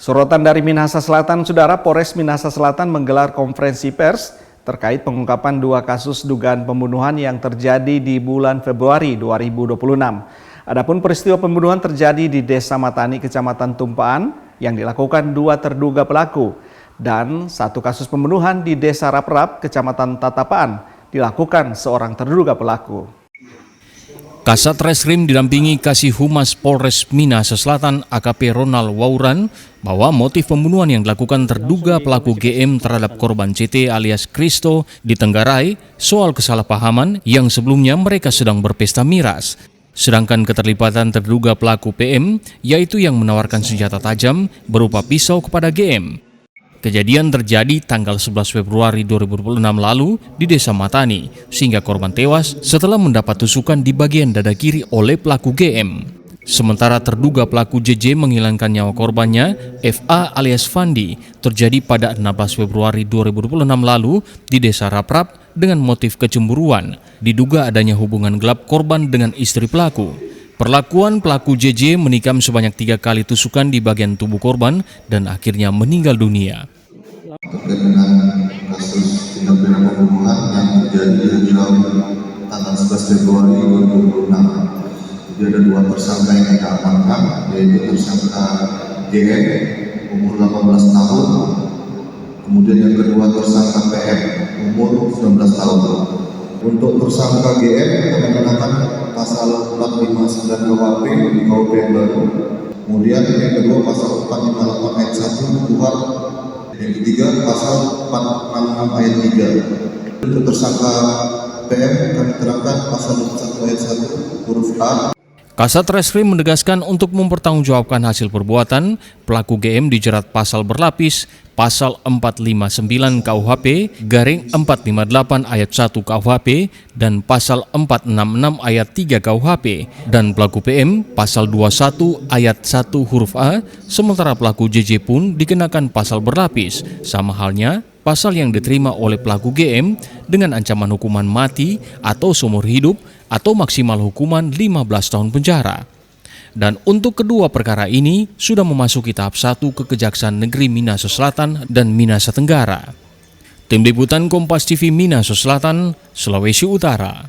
Sorotan dari Minahasa Selatan, Saudara. Polres Minahasa Selatan menggelar konferensi pers terkait pengungkapan 2 kasus dugaan pembunuhan yang terjadi di bulan Februari 2026. Adapun peristiwa pembunuhan terjadi di Desa Matani, Kecamatan Tumpaan, yang dilakukan 2 terduga pelaku, dan 1 kasus pembunuhan di Desa Raprap, Kecamatan Tatapaan, dilakukan seorang terduga pelaku. Kasat Reskrim didampingi Kasih Humas Polres Minahasa Selatan AKP Ronald Wauran bahwa motif pembunuhan yang dilakukan terduga pelaku GM terhadap korban CT alias Kristo ditenggarai soal kesalahpahaman yang sebelumnya mereka sedang berpesta miras. Sedangkan keterlibatan terduga pelaku PM yaitu yang menawarkan senjata tajam berupa pisau kepada GM. Kejadian terjadi tanggal 11 Februari 2026 lalu di Desa Matani, sehingga korban tewas setelah mendapat tusukan di bagian dada kiri oleh pelaku GM. Sementara terduga pelaku JJ menghilangkan nyawa korbannya, FA alias Fandi, terjadi pada 16 Februari 2026 lalu di Desa Raprap dengan motif kecemburuan. Diduga adanya hubungan gelap korban dengan istri pelaku. Perlakuan pelaku JJ menikam sebanyak 3 kali tusukan di bagian tubuh korban dan akhirnya meninggal dunia. Terkait dengan kasus tindak pidana pembunuhan yang terjadi di tanggal 11 Februari 2026. Jadi ada 2 tersangka yang kita amankan, yaitu tersangka GM umur 18 tahun, kemudian yang kedua tersangka PM umur 19 tahun. Untuk tersangka GM kami kenakan pasal 459 KUHP di KUHP yang baru. Kemudian yang kedua pasal 458 ayat 1 KUHP. Yang ketiga pasal 466 ayat 3. Untuk tersangka PM kami terangkan pasal 21 ayat 1 huruf A. Kasat Reskrim menegaskan untuk mempertanggungjawabkan hasil perbuatan, pelaku GM dijerat pasal berlapis, pasal 459 KUHP, garing 458 ayat 1 KUHP, dan pasal 466 ayat 3 KUHP, dan pelaku PM pasal 21 ayat 1 huruf A, sementara pelaku JJ pun dikenakan pasal berlapis, sama halnya pasal yang diterima oleh pelaku GM dengan ancaman hukuman mati atau seumur hidup atau maksimal hukuman 15 tahun penjara. Dan untuk kedua perkara ini sudah memasuki tahap 1 ke Kejaksaan Negeri Minahasa Selatan dan Minahasa Tenggara. Tim Liputan Kompas TV Minahasa Selatan, Sulawesi Utara.